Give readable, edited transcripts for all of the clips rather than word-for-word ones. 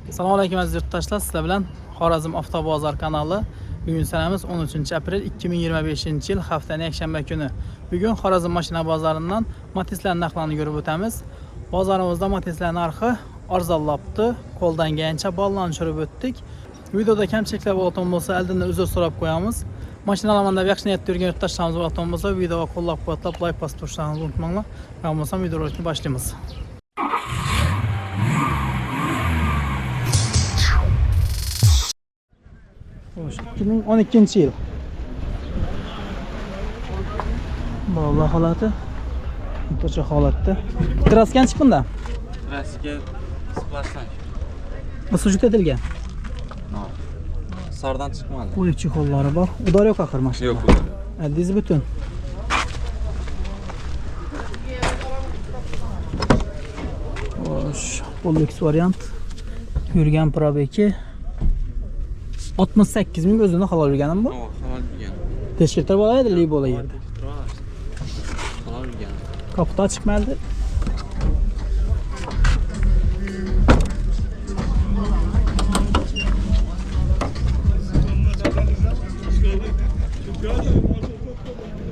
Assalomu alaykum aziz yurtdoshlar, sizlar bilan Xorazm Avtobozor kanali. Bugun sanamiz 13 aprel 2025 yil haftaning yakshanba kuni. Bugun Xorazm mashina bozoridan Matizlar narxlarini ko'rib o'tamiz. Bozorimizda Matizlar narxi arzonlabdi, qo'ldan kelgancha ballarni tushirib o'tdik. Videoda kamchiliklar bo'lgan bo'lsa, oldindan uzr so'rab qo'yamiz. Mashinalarni yaxshi niyatda yurgan yurtdoshlarimiz bo'lgan bo'lsa, videoga qo'llab-quvvatlab like bosib turishlaringizni unutmanglar. Bo'lmasa videoni boshlaymiz. 2012 yıl. Vallahi holati o'rtacha holatda. Kraskan chiqmanda? Kraska splashdan. Sujut etilgan. Sardan chiqmadi. Qo'yib chexollari bor. Udor yo'q axir mashina. Yo'q, udor. Addiz butun. Xo'sh, Pollex variant. Yurgan probeki 68 ming o'zini halol yurganim bu. Halol yurgan. Teshkiltar bo'laydi, li bo'la yerda. Halol yurgan. Kapıda çıkmadı.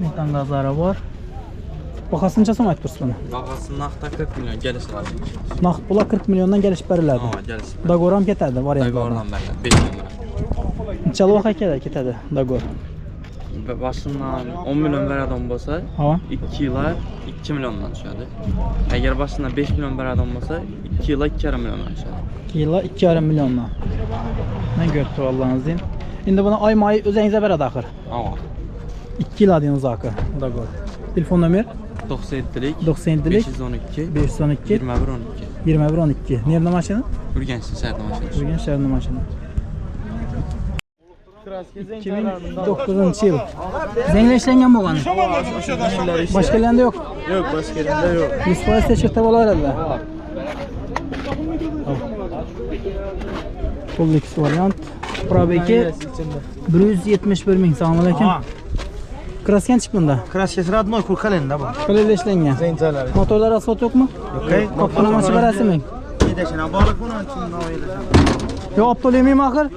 Metan gazları var. Bakasını çasam ayıp dursun bana. Bagası naqda 40 milyon geliş var. Naqd pula 40 milyondan geliş verirlerdi. Ha, geliş. Dagoram ketadi, var yani. Dagoram berdi. 5 milyon. Neçə vaxt ketadi Dagor? Başından 10 milyon ver adam olsa, Ha. 2 yıla 2 milyondan düşüyordu. Eğer başından 5 milyon ver adam olsa, 2 yıla 2,5 milyondan düşüyordu. 2 yıla 2,5 milyondan. Ne gördü Allah'ınız deyin. Şimdi buna ay mayı özenize ver adakır. Ama 2 yıl adıyınız akı Dagor. Telefon nömer? 97'lik 97'lik 512 512 2112. 2112. Nerede maşını? Urgençli şehirde maşın. Bugün şehirde maşını. 2009 yıl. Zengle işlengen bu kanı. Başka elinde yok. Yok, başka yerinde yok. 100% teşkilde olur herhalde. Pollex variant. Probeki 171 min. Selamun aleyküm. Krasken çıkmında. Kraskesi radmoy kurkalenda bu. Kaleli işlengen. Zeynceler. Motorlar asfalt yok mu? Okey. Kapının maçı karası mı? Yedeşine balık bunu açın. Yok aptal yemeğim akır.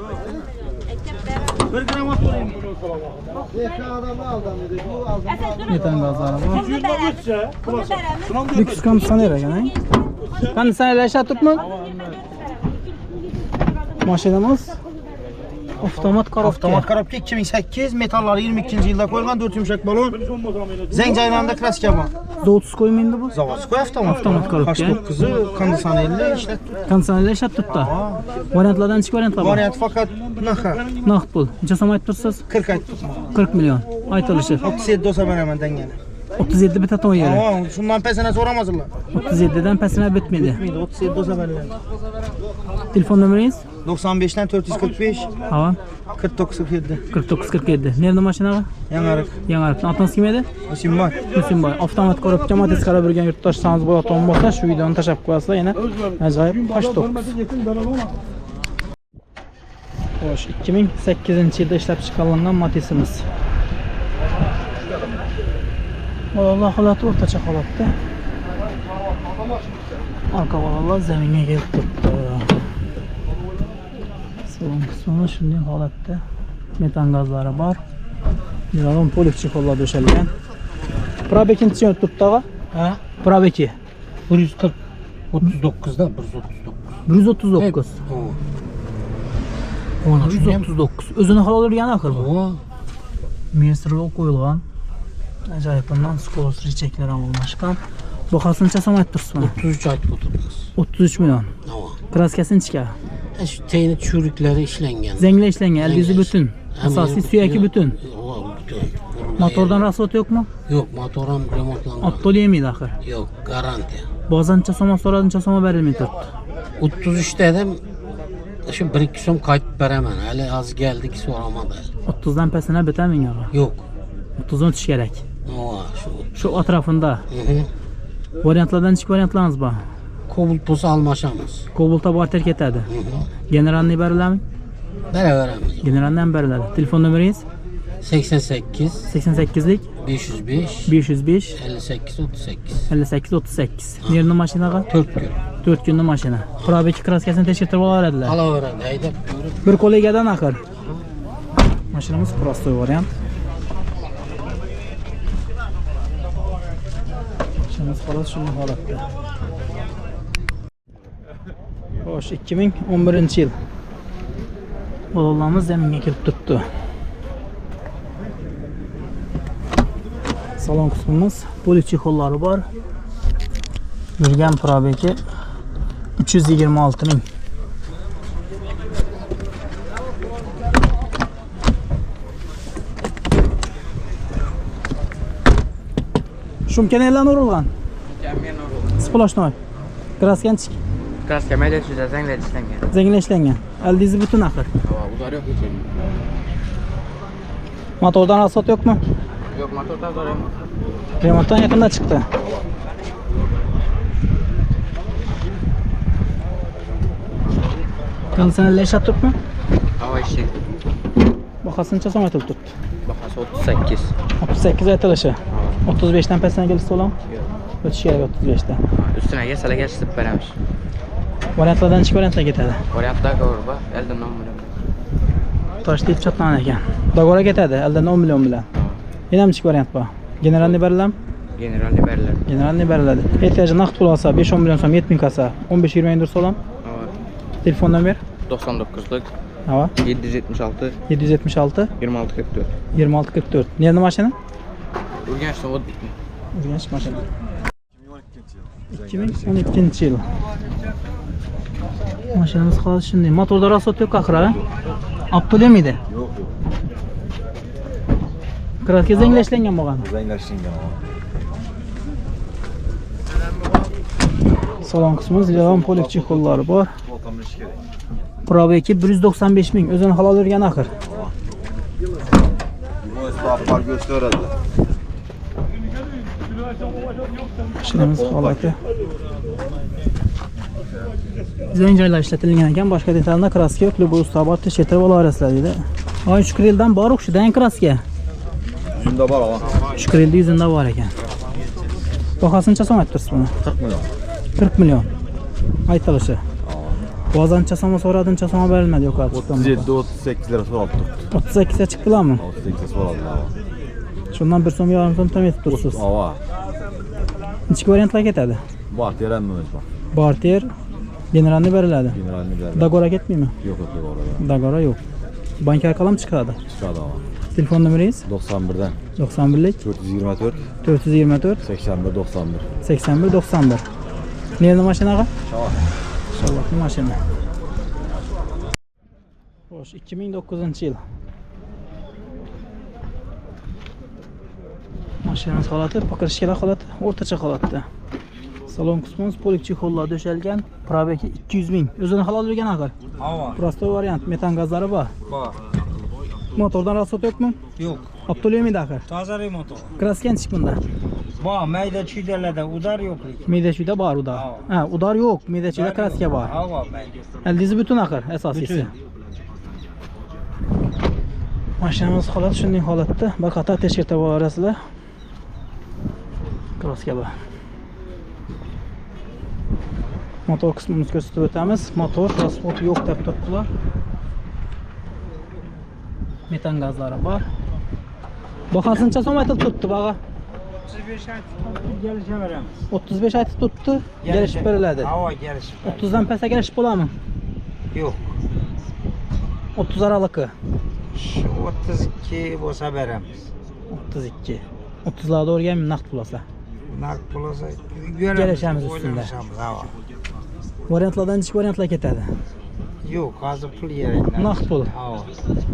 Bir gram atlayayım. Yeten gazları bu. Lüks kanıtsan eve gene. Kanıtsan ele aşağı tutma. Maşinamız otomat karabki. Avtomat karabki 2008 metalları 22. yılda koyulgan 4 yumuşak balon. Zencaylanında kraske var. Z30 koymayın bu. Zavatskoy avtomat. Avtomat karabki. H9'u kandısan 50 işte. Kanıtsan ele aşağı tuttu. Variantlardan çık variantlar var. Variant fakat naha. Naqd pul. Neçə sam aytdırsınız? 40 ayt tutma. 40 milyon. Aytılışı. 37 olsa ben hemen dengene. 37 bit atan yeri. Ama şundan pesene soramazlar. 37'den pesine bitmedi. 37 olsa ben Telefon nömeriniz? 95'ten 445 Ha. 49 47. 49 47. Nerede maşina? Yanarık. Yanarıqdan. Atınız kim edi? Isim var. Müslüm Bay. Avtomat korupça Matiz qara birgen yurtdoshlarimiz bo'lgan bo'lsa, shu videoni tashlab qo'yasizlar yana. Ajoyib H9. Xo'sh, 2008 yilda ishlab chiqarilgan Matizimiz. Vallahi holati o'rtacha holatda. Arka bolalar zaminga kelib turibdi. Salon qismi shunday holatda. Metan gazlari bor. Yalon Pollex chexollar döşelgan. Probeki necha turibdi og'a? Ha? Probeki 139'da 139. 139. O'zini halol urgan axir bu. Mestrga qo'yilgan. Ajoyib bundan skoros richeklar ham bo'lmashgan. Bahosini chasam ayttirsiz. 33 ayt tutubuz. 33 milyon. Tamam. Kraskasini chiqar. Şu teyni çürükleri işlengen. Zengli ishlangan, aldizi butun. Asosiy suyaki butun. Bütün. Motordan rasvot yo'qmi? Yok, motoram remontlangan. Aptol yemaydi axir. Yok, garanti. Ba'zan chasama so'radim, chasama berilmay turibdi. 33 dedim. Şu 1-2 so'm qaytib beraman. Hali az geldik so'ramadi. 30dan pasina bitamin og'a. Yok. 30 o'tish kerak. Ova, şu. Shu atrofida. Variantlardan chiq variantlarimiz bor. Kobalt bo'lsa almashamız. Kobaltda barter ketadi. Generalni berilami? Beraveramiz. Generaldan beriladi. Telefon nomeringiz? 88 88lik 505 505 58 38. 58 38. Nerede maşinaga? 4 gün. 4 günlük maşina. Probeki kraskasini tekshirtirib olardilar. Alaveradi, haydab ko'rib. Bir kolegadan axir. Mashinamiz prostoy variant. Mashinamiz xolos shunday holatda. Xo'sh, 2011-yil. Bolalarimiz zaminga kirib turibdi. Salon qismimiz poli chexollari bor. Yurgan probeki 326 ming. Shumkanelar urilgan. Splashnoy. Kraskanchik. Kraska mayda tushida zanglar ishlangan. Zanglar ishlangan. Aldizi butun axir. Udar yo'q hech. Motordan asot yo'qmi? Yo'q, motorda udar yo'q. Remontdan yaqinda chiqdi. Kondisionerlar ishlab turibmi? Havo eshik. Bahosini so'm aytilib turibdi. Bahasi 38. 38 aytilishi. 35 dan pastdan kelsa so'lam. Yo'q. O'tish kerak 35 dan. Üstüne salaga chizib beramiz. Variantlardan chiqib variantga ketadi. Variantda ko'rba, eldan 10 million. Toshkent chatlan ekan. Dogora ketadi, eldan 10 million bilan. Yana ham chiqib variant bor. Generalni berilam. Generalni beriladi. Generalni beriladi. Ehtiyoji naqd pul olsa 5-10 million so'm 70 ming olsa 15-20 ming so'lam. Telefon nomer 99'lik Hava 776 776 2644. 2644. Nerede maşına? Urganchda o'tdik. Urganch maşına. 2012 yıl. Maşinamiz hozir shunday. Motorda rasot yo'q axir, ha? Aptole miydi? Yo'q, yo'q. Kraska zanglashlangan bo'lgan. Zanglashlangan. Salon qismimiz Levan polik chexollari bor. To'xtamish kerak. Probeki 195 ming. O'zini halol o'rgan axir. Bu isbotlar gösteradi. Mashinamiz holati. Zayn joylar ishlatilgan ekan, boshqa detalda kraska yo'q. Bu ustobar tekshirtirib olasizlar deydi. Ay shu krildan bor o'xshidan kraska. Shunda bor ha. Shu krilda yuzunda bor ekan. Bahosini so'm ayttirsiz buni? 40 million. 40 million. Aytilishi. Bozancha so'm so'radincha so'm berilmadi yo'q artık. 37-38 lira so'ralib turibdi. 38 ga chiqdilarmi? 38 so'raldilar. Shundan 1 so'm yarim so'm tam etib turibsiz. Ava. Ichki variantlar ketadi. Bor, teranmiz bor. Barter generalni beriladi. Generalni beradi. Dagora ketmaymi? Yo'q, yo'q, yo'q. Dagora yo'q. Bank arqalam chiqadi. Chiqadi ava. Telefon nomeringiz? 91dan 91lik 424 424 81 91. 81 91. Nerede maşinaga? Şava. Shalloqni mashina. Xo'sh, 2009-yil. Mashinamiz holati, pakirishkalar holati, o'rtacha holatda. Salon qismimiz polik chexollar döşelgan, probeki 200 ming. O'zini halol bo'lgan axir. Hava. Prosto variant, metan gazlari bor. Bor. Motordan rasot yo'qmi? Yo'q. Aptolemi axir. Toza remont. Kraskanchik bunda. Bor, mayda chuydalarda udar yo'q lekin. Meydachida bor udar. Ha, udar yo'q, meydachida kraska bor. Hava mayda. Aldizi butun axir, asosiysi. Mashinamiz holati shunday holatda. Bir qator tekshirtirib olasizlar. Kraska bor. Motor qismimizni ko'rsatib o'tamiz. Motor transport yo'q deb turibdilar. Metan gazlari bor. Bahosini so'm aytib turibdi bag'a. 35 gelishaveramiz. 35 aytib turibdi, kelishib beriladi. Hava gelishib. 30 dan pastga kelishib bo'ladimi? Yo'q. 30 aralıkı. Shu 32 bo'lsa beramiz. 32. 30'larda o'rganmi naqd pul olsa? Naqd pul olsa Kelishamiz ustunda. Hava. Variantlardan ichki variantlar ketadi. Yo'q, hozir pul kerak. Naqd pul. Hava.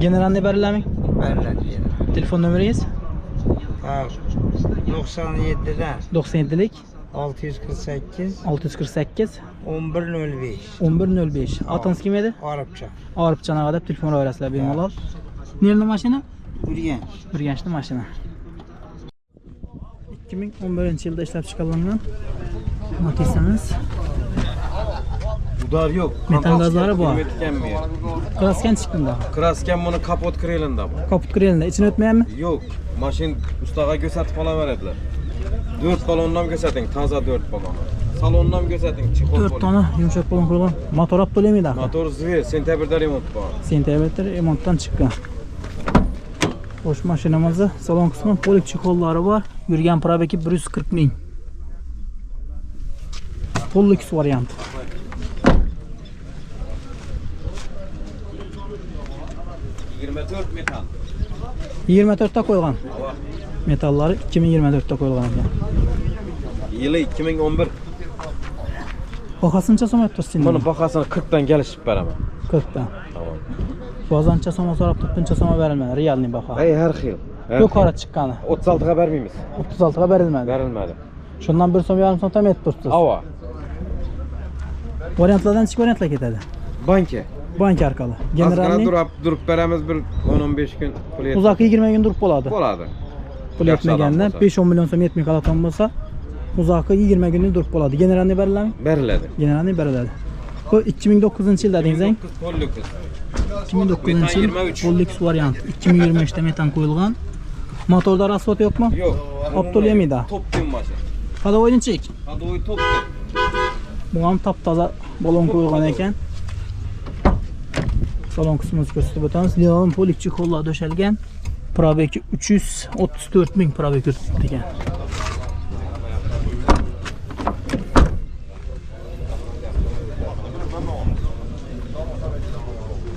Generalni berilami? Beriladi. Telefon nomeringiz? Ha. 97dan 97lik 648 648 1105. 1105. Atınız kim edi? Arapça. Arapçana kadar telefon öğretsinler bemalol. Nerede maşina? Urgan. Urganchda maşina. 2011 yilda ishlab chiqarilgan Matizamiz. Udar yok. Metan gazları var. Tükenmiyor. Krasken çıktığında. Krasken bunu kapot kırılında bu. Kaput kırılında. İçine ötmeyen mi? Yok. Maşin ustağa gösterip falan verediler. 4 balondan gösterdin. Taza 4 balonu. Salondan gösterdin. Çikol 4 tane yumuşak balon koyulgan. Motor ap to'laymi daha. Motor zıvır. Sentyabrda remont var. Sentyabrda remontdan chiqqan. Xo'sh, mashinamizda salon qismi polik chexollari bor. Yurgan probegi 140 ming. Pollux variant. metal. 24 ta qo'ygan. Metallari 2024 ta qo'yilgan ekan. Yılı 2011. Bahasıncha so'm aytibsiz Bunun bahasını 40'dan gelişip beraber. 40 ta. Tamam. Ba'zancha so'm so'rab turibdincha so'm berilmadi. Realniy baho. Her xil. Yuqori chiqqani. 36'ga vermeyimiz. 36 ga berilmadi. Verilmedi. Shundan 1 so'm yarim so'm tam aytib turibsiz. Ava. Variantlardan necha variantlar ketadi? Banka. Bank orqali. Azgana Generalniy durup beremiz bir 10-15 gün pul yetmez. uzoq 20 kun turib bo'ladi. Bo'ladi. Pul Yaxshi yetmaganda odam bo'lsa. 5-10 million so'm yetmay qoladigan bo'lsa, uzoqi 20 kunlik turib bo'ladi. Generalniy beriladimi? Beriladi. Generalniy beriladi. Bu 2009-yil dedingiz, 2009-yil Metan 23. Pollux variant. 2023 da metan qo'yilgan. Motorda rasvot yo'qmi? Yok. Optolemida. Top tüm maşın. Hadi o'yinchik. Hadi oy top tüm. Bu ham top-toza balon qo'yilgan ekan. Salon qismini ko'rsatib o'tamiz. Leon Pollux chexollar döşelgan. Probegi 334 ming probeg ko'rsatdi ekan.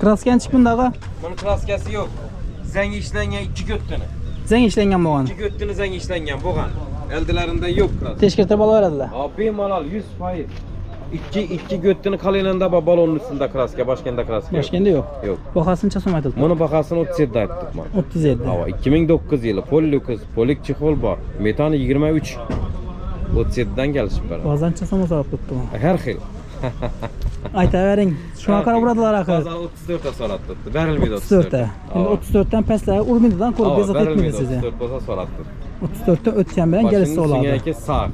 Krasken chiqmindag'i Bunun klaskesi yok. Zengi işlengen 2 göttünü. zang ishlangan bo'lgan. 2 göttünü zengi işlengen boğan. Eldilerinde yok klaskesi. Teshkirtirib olaveradilar. Abi malal 100%. 2 göttünü kalınında balonun üstünde klaske, başkenda klaske yok. Toshkentda yo'q. Yok. Bahasıncha so'm aytildi. Bunun bakasını 37 ayttık man. 37. Hava 2009 yılı Pollux, Pollux çexol var. Metanı 23. 37'den gelişip beraber. Ba'zancha so'm so'rab turibdi. Her xil. Aytavering. Shuna qarab uradilar axir. Bazen 34'e sorattı. Verilmedi 34 ta. Endi 34 dan pastlar urmaydidan ko'rib bezat etmaydi verilmedi sizni. 34 bo'lsa sorattı. 34 ta o'tgan bilan kelishsa oladi. Süngeki sağ.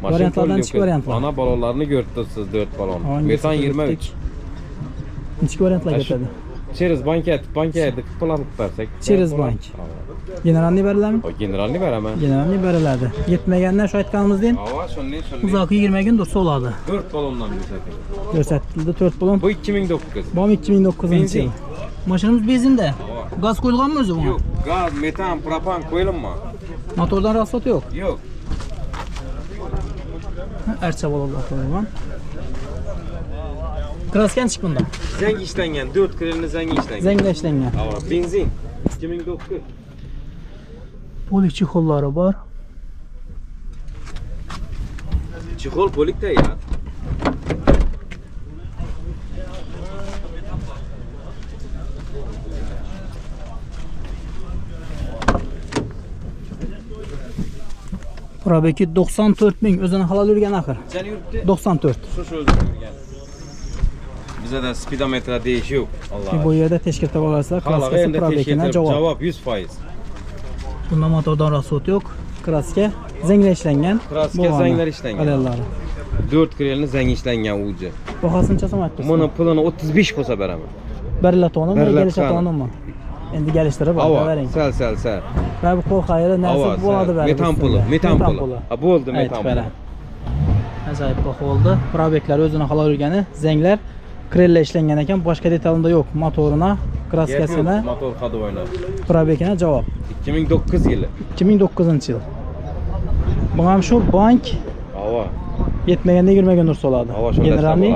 Variantlardan çık variant var. Ana balonlarını gördünüz siz 4 balon. Hangisi Metan gördük? 23. Necha variantlar Aş- ketadi? Çeriz bankaya pul alıp versek. Çeriz bank. Generalniy beriladimi? O generalni veremem. Generalniy beriladi. Yetmagandan shu aytganimizdek Hava şunni. uzoqi 20 kun tursa oladi. 4 balondan gösterdim. Ko'rsatildi 4 balon. Bu 2009. Bu 2009-yil. Benzin. Mashinamiz benzinda. Gaz qo'yilganmi o'zi bunga? Yok. Gaz, metan, propan koyalım mı? Motordan rasvot yo'q. Yok. Archa balonlar qo'yilgan. Krasken chiqmanda. Zengi işlengen. 4 krelini zengi işlengen. Zangda ishlangan. Hava benzin. 2009. Polik chexollari bor. Çikol polik de ya. Probegi 94 ming. O'zini halol yurgan axir. Sen yurttu. 94. Şu özür dilerim. Bize de speedometre değişi yok. Allah. Bu yerda teshkirtirib olasizlar. Hala Kraskasi endi probegina tekshirtirib javob. javob 100%. Bunda motordan rasvot yo'q. Kraska zanglar ishlangan. Kraska Bu zanglar ishlangan. Modellari. 4 krelini zengi işlengen ucu. Bahasıncha so'm aytibsiz. Bunun pulunu 35 bo'lsa beraman. Berilatonimi, Berilat kelishatonimi? Endi kelishtirib Ava, bering. sel. Va bu qo'l xayri narsa Ava, bo'ladi bari. metan pulu, metan pulu. Ha bo'ldi metan pulu. Ajoyib baho bo'ldi. Probeklar o'zini halol yurgani, zanglar krella ishlangan ekan, boshqa detalida yo'q. Motorina, kraskasini, Motor kadavoyna. probekina javob. 2009 yılı. 2009-yil. Bu ham shu bank Ava. yetmaganda 20 kun tursa oladi. Ava şunda Generalniy,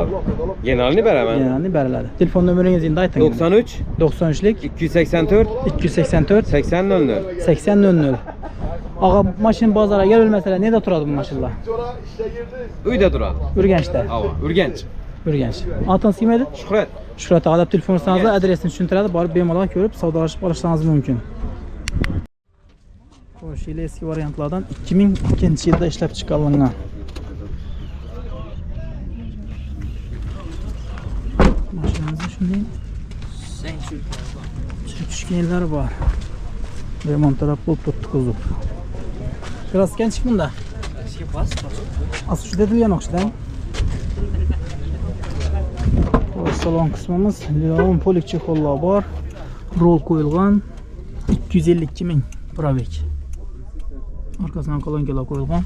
Generalni beraman. generalniy beriladi. Telefon nomeringizni endi ayting. 93 93lik 284 284 80 00. 8000. Ağa maşin bozora gelmesele nerede turadi bu maşinlar? Uyda duradi. Urganchda. Ava, Urganch. Urganch. Atınız kim edi? Shuhrat. Shuhrat aka deb telefoningizda adresini tushuntiradi, borib bemalol ko'rib savdolashib olishingiz mumkin. Xo'sh, eski variantlardan 2002-yilda ishlab chiqarilgan. Mashinamizda shunday tushganlar bor. Remontlab bo'lib turibdi kuzov. Krasken chiqmanda. Asli shunday deyilgan o'xshaydi. salon qismimiz. Leon polik chexollar bor. Rol qo'yilgan. 252 ming probek. Arkasidan kolonkalar qo'yilgan.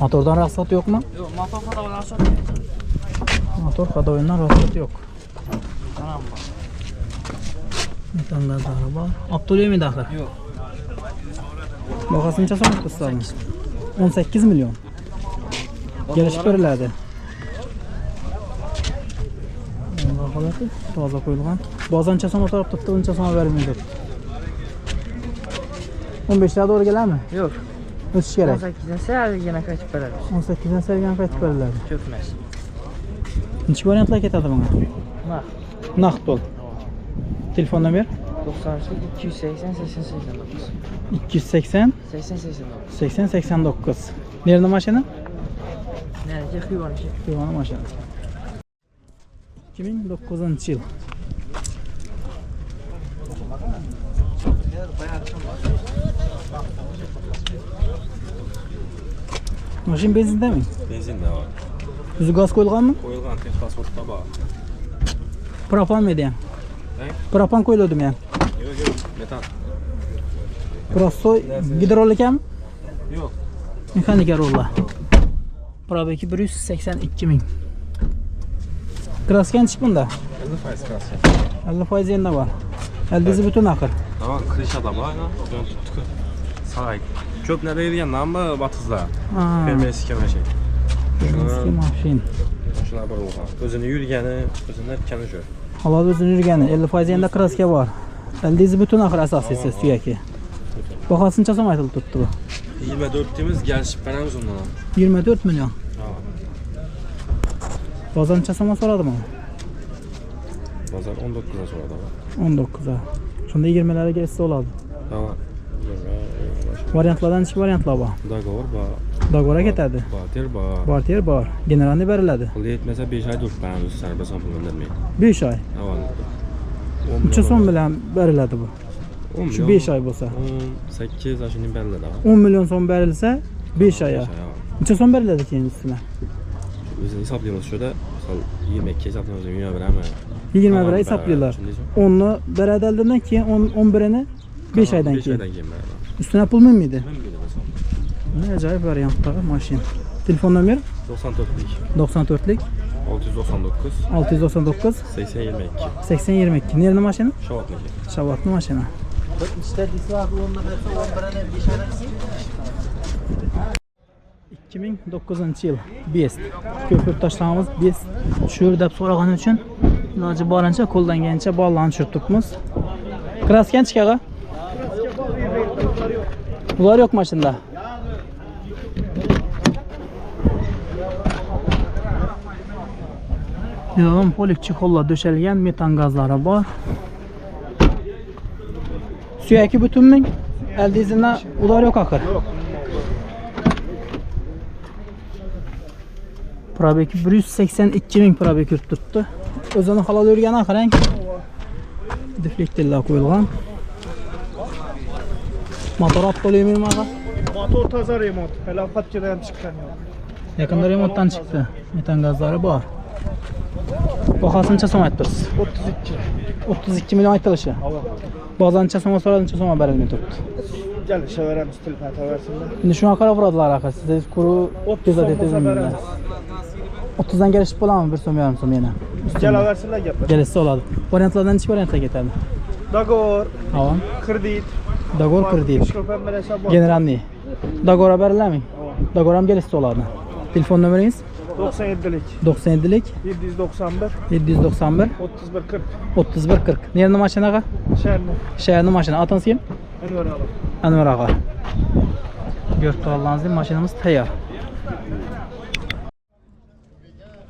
Motordan ruxsat yo'qmi? Yo'q, motor xatolar sot. Motor hadoyidan ruxsat yo'q. Metan gazlari bor. Olib to'laymi daxir? Yo'q. Bahosini necha so'm qilsangiz? 18 million. Kelishib beriladi. Bunday holati toza qo'yilgan. Ba'zan necha so'm o'tirib turibdi, necha so'm berilmaydi. 15 ta to'g'ri keladimi? Yo'q. O'tish kerak. 18dan sayilgina qaytib beradi. 18 dan sayilgan qaytib beriladi. Ko'pmas. Necha variantlar ketadi bunga? Naq. Naqd pul. Telefon nomer 93 280 80 280 80 80 89. Nerede mashina? Nerede xiyonchi? Xiyona mashina. 2009-yil. Mashina benzindami? Benzinda bor. O'zi gaz qo'yilganmi? Qo'yilgan texpasportda bor. Propanmidi ham? Propan qo'yiladi ham. Yo'q, metan. Prostoy gidrolikami? Yo'q. Mexanika rollar. Probeki 182 ming. Kraska nechi bunda? 50% kraska. 50% endi bor. Eldizi butun axir. Tamam, krishada bor, aynan. O'zini tutdi. Sağ. Ko'p narsa yeydigan batizlar. Fermerskiy mashina. Eski mashin. Shular bor o'g'an. O'zini yurgani, o'zini aytgani shu. Halol o'zini yurgani 50% endi kraska bor. Eldizi butun axir asosiysi suyaki. Bahosi necha so'm aytilib turibdi bu? 24 temiz gelişib beramiz ondan. 24 million. Ha. Bozor necha so'm so'radimi? Bozor 19'a so'radi. 19'a. Shunda 20'lere geçse oladi. Tamam. Variantlardan necha variantlar bor? Dogovor bor. Dogovora ketadi. Barter bor. Barter bor. Generalni beriladi. Pul yetmasa 5 oy turib beramiz, sarbasan pul göndermeyin. 5 oy. Avval. Necha so'm bilan beriladi bu? 10 Shu 5 oy bo'lsa. 18 yoshini beriladi. 10 million so'm berilsa 5 oy. Necha so'm beriladi keyin üstüne? O'zini hisoblaymiz shuda, misol 22 hisoblaymiz, 20 berami? 20 bira hesaplaylar. 10'nu beradi aldidan keyin 11'ini 5 oydan keyin. Üstüne pul minmiydi? Ne acayip variantlar mashin. Telefon nomer 94'lik 94'lik 699 699 80 22. 80 22. Nerede maşina? Şavatniki. Şavatlı maşina. 2009 yıl Best. Köpük taşlamamız Best. Şur dep so'ragan uchun iloji borancha qo'ldan kelgancha bog'lanib tushiribmiz. Kraskan chiqaga? Ular yo'q mashinada. Yo'q, polik chexollar döşelgan, metan gazlari bor. Suyaki butunmi? Eldizidan ular yo'q axir. Yo'q. Probeki 182 ming probek turibdi. O'zini halol yurgani qarang. Deflektorlar qo'yilgan. Motor olib to'laymi maga? Motor toza remont. Falofatchidan chiqqan yo'q. Yaqinda remontdan chiqdi. Metan gazlari bor. Bahosini necha so'm aytdingiz? 32. 32 million aytilishi. Ba'zan necha so'm so'radi, necha so'm berilmay turibdi. Kelishaveramiz, tilpataversinlar. Endi shunga qarab uradilar axir. Siz kuru 30 so'm beramiz. 30dan kelishib bo'ladimi? 1 so'm, yarim so'm yana. Kelaversinlar gaplar. Kelishsa oladi. Variantlardan necha variantlar ketadi? Dogovor, Tamam. kredit, Dogovor kredit. shoför bilan bor. Generalniy. Dogovor berilami? Dogovor ham kelishsa oladi. Telefon nomeringiz? 97'lik, 97'lik 791, 791 31 40. 31 40. Nerede maşinaga? Şehirli. Şehirli maşina. Atınız kim? Enver ağa. Anvar ağa. Görüp turganlarınızda maşinamız tayyor.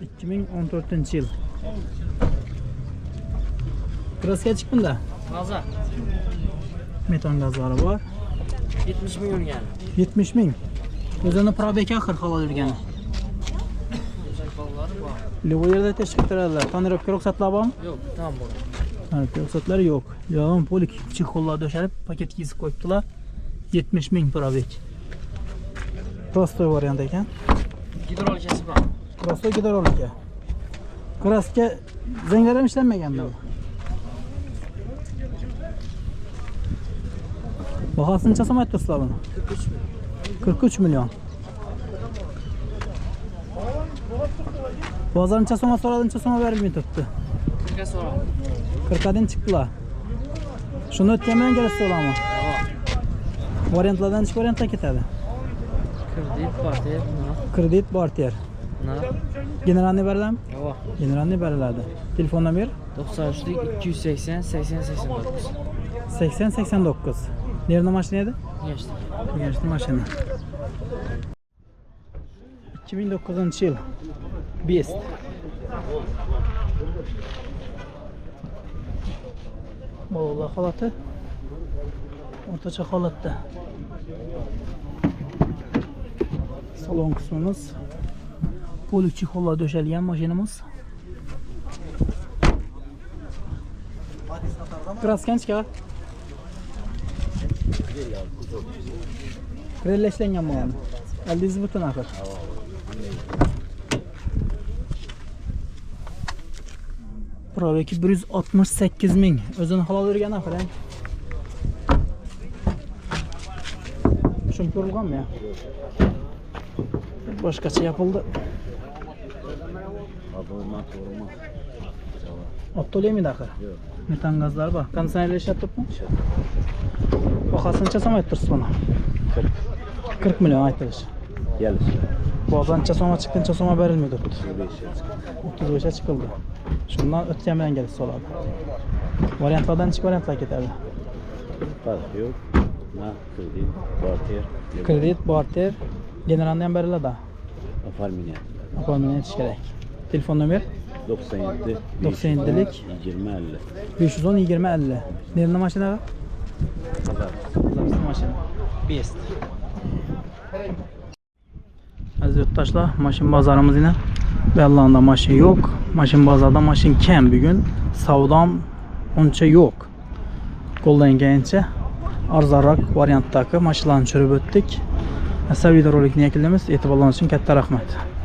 2014 yıl. Kraska çık bunda. Gaza Metan gazları var. 70 milyon yani. 70 ming. O'zini probeka axir halol yurgani. Bu yerda tashib turadilar. Tonirovka ruxsatlar bormi? Yo'q, tamam bo'ldi. Tonirovka ruxsatlari yo'q. Yo'q, polik chexollar döşelib paket yezib qo'yibdilar. 70 ming probek. Prostoy variant ekan. Gidrolikasi bor. Prostoy gidrolika. Kraska zenglerim işlenmeganmi? Bahasini necha so'm aytdirsizlar buni? 43 milyon. Bozor necha so'mga so'radi, necha so'mga berilmay turibdi? 40 ga so'radi. 40 dan chiqdilar. Shuni o'tgan bilan kelasiz bo'ladimi? Variantlardan necha variantlar ketadi? Kredit porter, Kredit barter. Generalni beriladi? Yo'q. Generalni beriladi. Telefon nomer 93 280 80 89. 80 89. Nerede mashina edi? Geçti. Geçti mashina. 2009 yıl. Beast. Bolalar holati o'rtacha holatda. Salon qismimiz polik chexollar döşelgan mashinamiz. Kraskanchka. Krelleşlengan bo'ladi. Aldingiz butun axir. Probeki 168 ming. O'zini halol yurgan axir. Shum ko'rilganmi ya? Boshqacha yapıldı. Ot to'laymaydi axir. Metan gazlar bor. Konditsionerlar ishlatibmi? Bahasini necha so'm aytdirsiz buni? 40 milyon aytilish. Bozor necha so'mga chiqdi, necha so'mga berilmaydi. 35 ga chiqildi. Shundan o'tgan bilan kelib soladi. Variantlardan necha variantlar ketadi? Yo'q. Na, kredit, barter, Kredit, barter, generalni ham beriladi. oformleniya. Oformleniya etish kerak. Telefon nomer 97 97lik 20 50. 510 20 50. Nerede mashina var? Pazar mashina. Beast. Aziz yurttaşlar, maşin bazarımız yine Bellanda maşin yok. Maşin bazarda maşin kam bugün. Savdam oncha yok. Qo'ldan kelgancha arzonroq variantdagi mashinalarni tushirib o'tdik. Asal videorolikni yakunlaymiz. E'tiborlaringiz uchun katta rahmat.